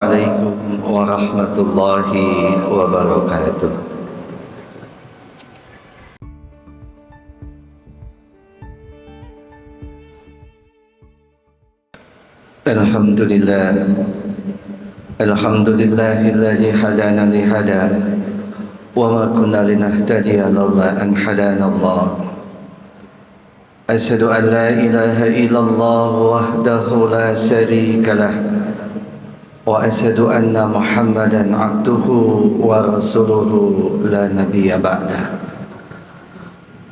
Assalamualaikum warahmatullahi wabarakatuh. Alhamdulillah, alhamdulillahilladzi hadana li hada wa ma kunna linahtadiya laula an hadana Allah. Asyhadu an la ilaha illallah wahdahu la syarika lah wa asyhadu anna Muhammadan abduhu wa rasuluhu la nabiyya ba'dah.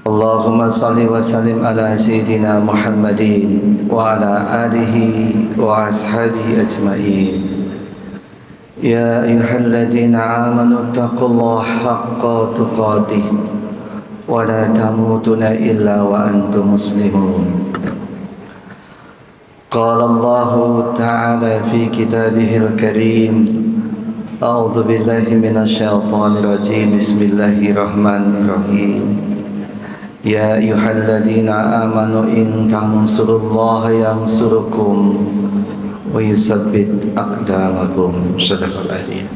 Allahumma salli wa sallim ala sayyidina Muhammadin wa ala alihi wa ashabihi ajma'in. Ya ayyuhalladzina amanu taqullaha haqqa tuqatih wa la tamutunna illa wa antum muslimun. قال الله تعالى في كتابه الكريم أعوذ بالله من الشيطان الرجيم بسم الله الرحمن الرحيم يا أيها الذين آمنوا إن تنصروا الله ينصركم ويثبت أقدامكم صدق العظيم.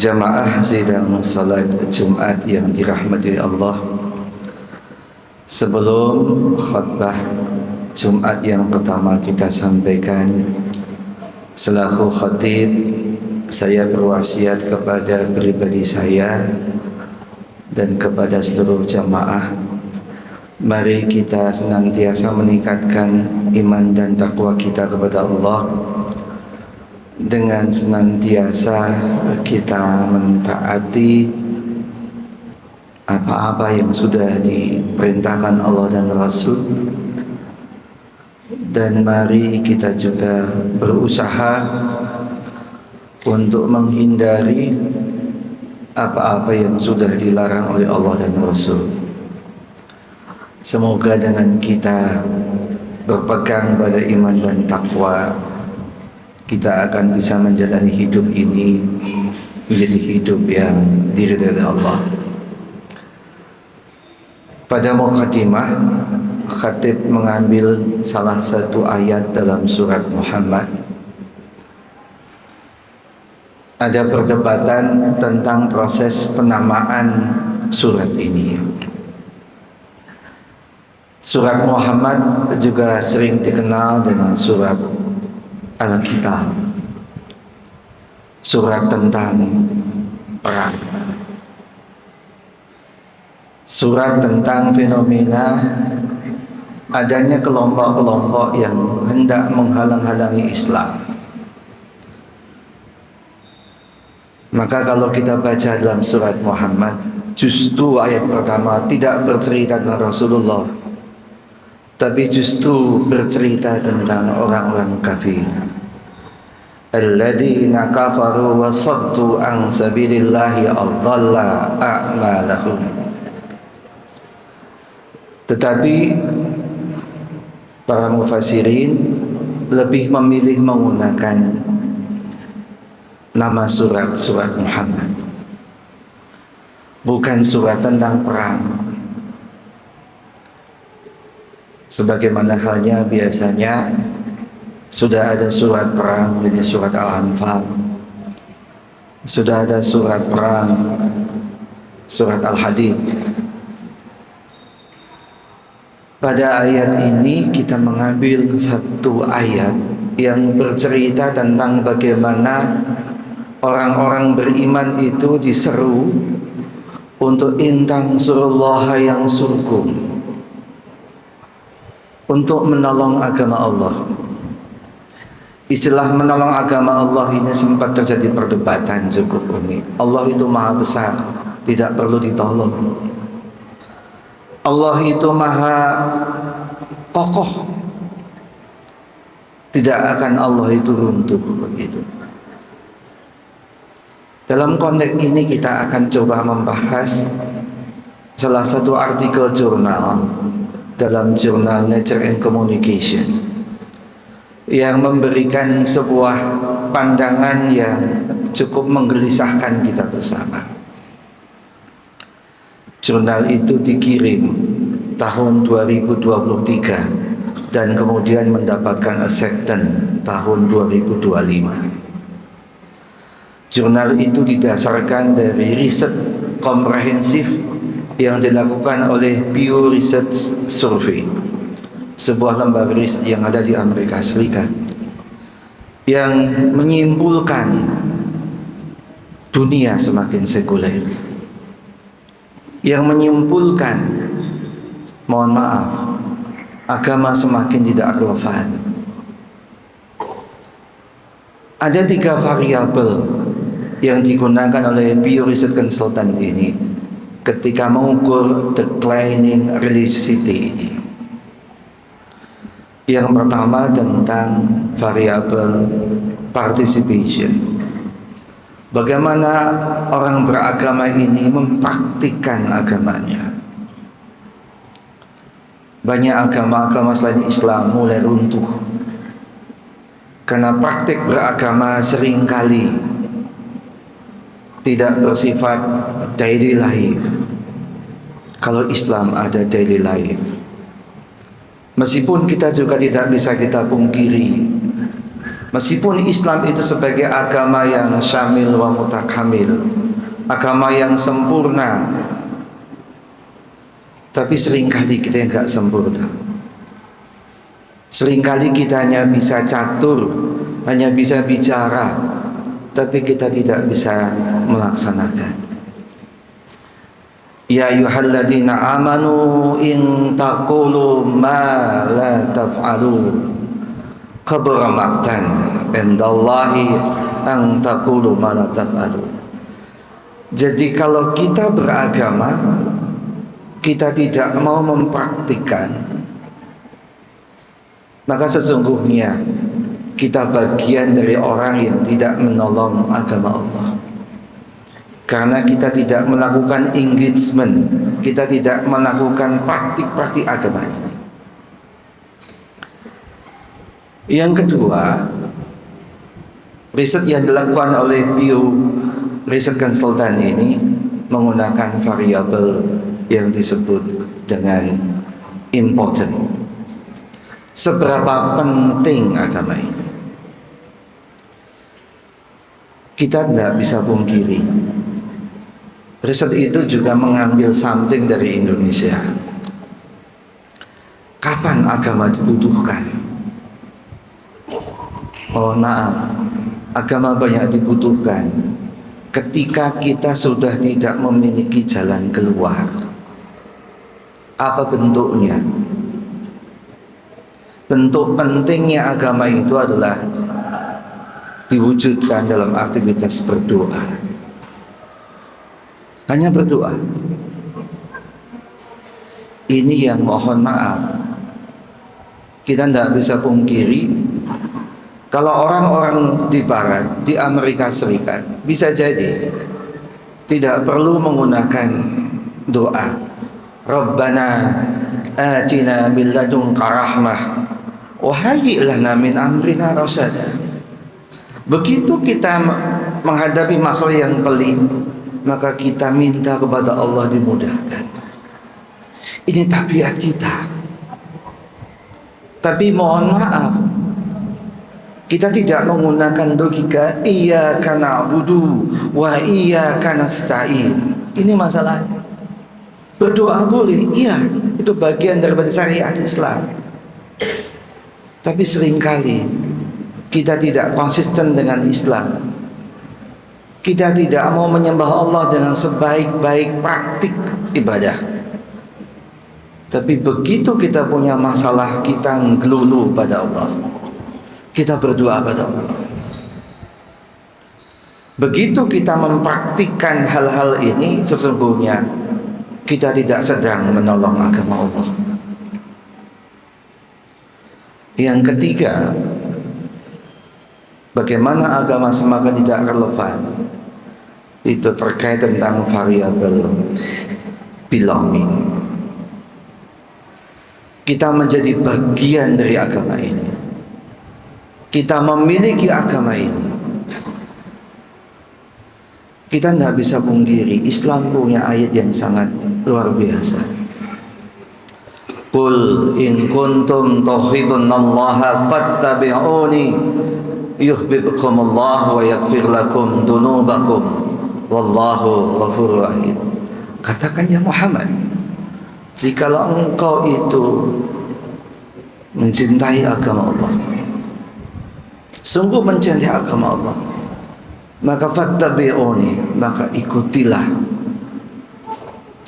Jamaah sidang salat Jumat yang dirahmati Allah, sebelum khutbah Jumat yang pertama kita sampaikan, selaku khatib saya berwasiat kepada pribadi saya dan kepada seluruh jamaah, mari kita senantiasa meningkatkan iman dan takwa kita kepada Allah dengan senantiasa kita mentaati apa-apa yang sudah diperintahkan Allah dan Rasul. Dan mari kita juga berusaha untuk menghindari apa-apa yang sudah dilarang oleh Allah dan Rasul. Semoga dengan kita berpegang pada iman dan takwa, kita akan bisa menjalani hidup ini menjadi hidup yang diridhai oleh Allah. Pada mukadimah, khatib mengambil salah satu ayat dalam surat Muhammad. Ada perdebatan tentang proses penamaan surat ini. Surat Muhammad juga sering dikenal dengan surat Al-Kitab, surat tentang perang, surat tentang fenomena adanya kelompok-kelompok yang hendak menghalang-halangi Islam. Maka kalau kita baca dalam surat Muhammad, justru ayat pertama tidak bercerita tentang Rasulullah, tapi justru bercerita tentang orang-orang kafir. Alladzina kafaru wa saddu an sabilillahi adalla a'malahum. Tetapi para mufassirin lebih memilih menggunakan nama surat Muhammad, bukan surat tentang perang. Sebagaimana halnya biasanya sudah ada surat perang, ini surat Al-Anfal. Sudah ada surat perang, surat Al-Hadid. Pada ayat ini kita mengambil satu ayat yang bercerita tentang bagaimana orang-orang beriman itu diseru untuk intang surullaha yang surkum, untuk menolong agama Allah. Istilah menolong agama Allah ini sempat terjadi perdebatan cukup rumit. Allah itu maha besar, tidak perlu ditolong. Allah itu maha kokoh, tidak akan Allah itu runtuh begitu. Dalam konteks ini kita akan coba membahas salah satu artikel jurnal dalam jurnal Nature and Communication yang memberikan sebuah pandangan yang cukup menggelisahkan kita bersama. Jurnal itu dikirim tahun 2023 dan kemudian mendapatkan acceptance tahun 2025. Jurnal itu didasarkan dari riset komprehensif yang dilakukan oleh Pew Research Survey, sebuah lembaga riset yang ada di Amerika Serikat, yang menyimpulkan dunia semakin sekuler, yang menyimpulkan, mohon maaf, agama semakin tidak relevan. Ada 3 variabel yang digunakan oleh Pew Research Consultant ini ketika mengukur declining religiosity ini. Yang pertama tentang variabel participation. Bagaimana orang beragama ini mempraktikkan agamanya. Banyak agama-agama selain Islam mulai runtuh karena praktik beragama seringkali tidak bersifat daily life. Kalau Islam ada daily life. Meskipun kita juga tidak bisa kita pungkiri, meskipun Islam itu sebagai agama yang syamil wa mutakamil, agama yang sempurna, tapi seringkali kita enggak sempurna. Seringkali kita hanya bisa catur, hanya bisa bicara, tapi kita tidak bisa melaksanakan. Ya ayyuhalladzina amanu in taqulu ma la taf'alu kabura maqtan indallahi an taqulu ma la taf'alu. Jadi kalau kita beragama, kita tidak mau mempraktikkan, maka sesungguhnya kita bagian dari orang yang tidak menolong agama Allah. Karena kita tidak melakukan engagement, kita tidak melakukan praktik-praktik agama ini. Yang kedua, riset yang dilakukan oleh Pew Research Consultant ini menggunakan variabel yang disebut dengan important. Seberapa penting agama ini? Kita tidak bisa pungkiri, riset itu juga mengambil something dari Indonesia. Kapan agama dibutuhkan? Oh maaf, agama banyak dibutuhkan ketika kita sudah tidak memiliki jalan keluar. Apa bentuknya? Bentuk pentingnya agama itu adalah diwujudkan dalam aktivitas berdoa. Hanya berdoa. Ini yang mohon maaf, kita tidak bisa pungkiri, kalau orang-orang di Barat, di Amerika Serikat, bisa jadi tidak perlu menggunakan doa Rabbana atina min ladunka rahmah wa hayyi lana min amrina rasada. Begitu kita menghadapi masalah yang pelik, maka kita minta kepada Allah dimudahkan. Ini tabiat kita. Tapi mohon maaf, kita tidak menggunakan logika iyyaka na'budu wa iyyaka nasta'in. Ini masalahnya. Berdoa boleh, iya, itu bagian daripada syariat Islam. Tapi seringkali kita tidak konsisten dengan Islam. Kita tidak mau menyembah Allah dengan sebaik-baik praktik ibadah. Tapi begitu kita punya masalah, kita ngelulu pada Allah. Kita berdoa pada Allah. Begitu kita mempraktikkan hal-hal ini, sesungguhnya kita tidak sedang menolong agama Allah. Yang ketiga, bagaimana agama semakin tidak relevan, itu terkait tentang variabel belonging. Kita menjadi bagian dari agama ini. Kita memiliki agama ini. Kita tidak bisa pungkiri, Islam punya ayat yang sangat luar biasa. Qul in kuntum tuhibbunallaha fattabi'uni yuhibbukumullah wa yaghfir lakum dunubakum wallahu ghafurur rahim. Katakan ya Muhammad, jikalau engkau itu mencintai agama Allah, sungguh mencintai agama Allah, maka fattabi'uni, maka ikutilah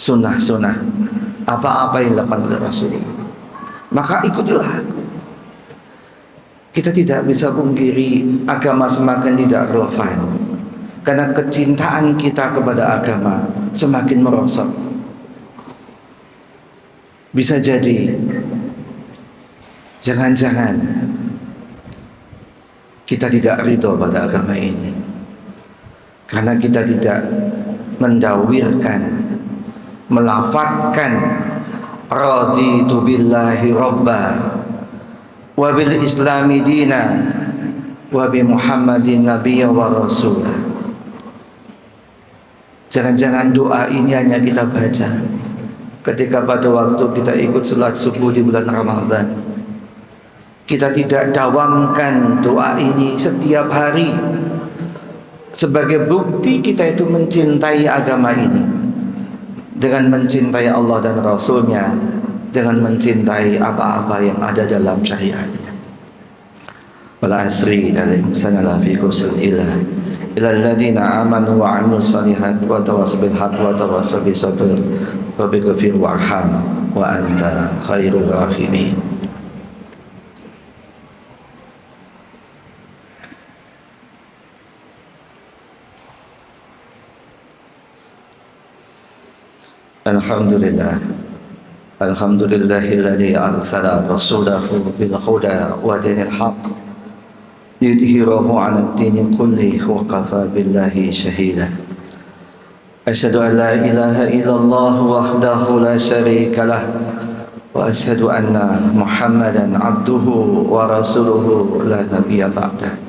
sunnah-sunnah apa-apa yang dilakukan oleh Rasul, maka ikutilah. Kita tidak bisa pungkiri agama semakin tidak relevan karena kecintaan kita kepada agama semakin merosot. Bisa jadi jangan-jangan kita tidak ridho pada agama ini karena kita tidak mendawirkan, melafadzkan raditu billahi rabba wa bil islami dina wa bi muhammadin nabiyya wa rasulah. Jangan-jangan doa ini hanya kita baca ketika pada waktu kita ikut salat subuh di bulan Ramadan. Kita tidak dawamkan doa ini setiap hari sebagai bukti kita itu mencintai agama ini, dengan mencintai Allah dan Rasulnya, dengan mencintai apa-apa yang ada dalam syariatnya. Wal asri innal insana lafi khusr illa alladziina aamanu wa 'amilus shalihaati wa tawassaw bil haqqi wa tawassaw bis sabr rabbighfir warham wa anta khairur rahimin. Alhamdulillah, alhamdulillahilladzi arsala rasulahu bil huda wa dinil haqq liyudhhirahu 'ala ad-dini kullihi wa kafa billahi shahida. Asyhadu an la ilaha illallah wahdahu la syarika lah wa asyhadu anna Muhammadan 'abduhu wa rasuluhu la nabiyya ba'dah.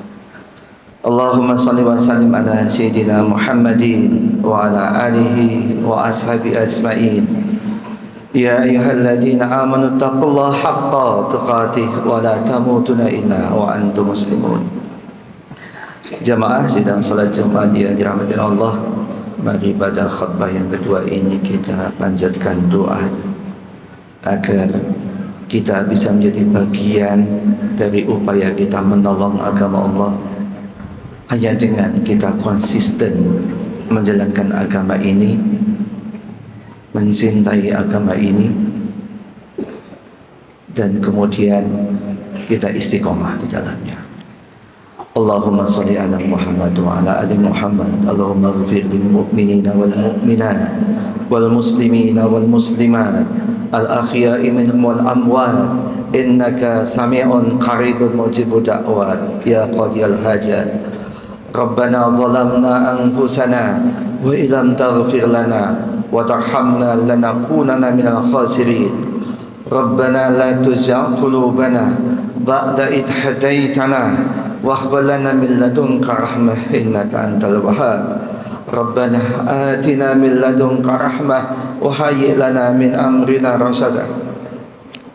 Allahumma salli wa sallim ala sayyidina Muhammadin wa ala alihi wa ashabihi ajma'in. Ya ayyuhalladzina amanu taqullaha haqqa tuqatih wa la tamutunna illa wa antum muslimun. Jamaah sidang salat Jumat yang dirahmati Allah, mari pada khutbah yang kedua ini kita panjatkan doa agar kita bisa menjadi bagian dari upaya kita menolong agama Allah. Hanya dengan kita konsisten menjalankan agama ini, mencintai agama ini, dan kemudian kita istiqomah di dalamnya. Allahumma sholli ala Muhammad wa ala ali Muhammad. Allahumma ighfir lil mu'minina wal mu'minat wal muslimina wal muslimat al ahya'i minhum wal amwat innaka sami'un qaribun mujibud da'wat ya qadiyal hajat. Rabbana zalamna anfusana wa illam taghfir lana wa tarhamna lanakunanna minal khasirin. Rabbana la tuzigh qulubana ba'da idh hadaitana wa hab lana min ladunka rahmah innaka antal wahhab. Rabbana atina min ladunka rahmah wa hayyi lana min amrina rashada.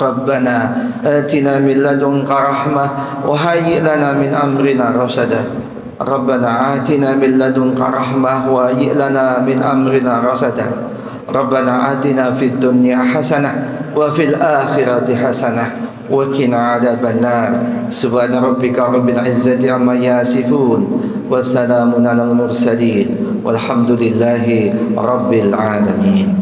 Rabbana atina min ladunka rahmah wa hayyi lana min amrina rashada. Rabbana atina min ladunka rahmah wa hayyi lana min amrina rashada. Rabbana atina fid dunya hasanah wa fil akhirati hasanah wa qina adzabannar. Subhana rabbika rabbil izzati amma yasifun wa salamun alal mursalin walhamdulillahi rabbil alamin.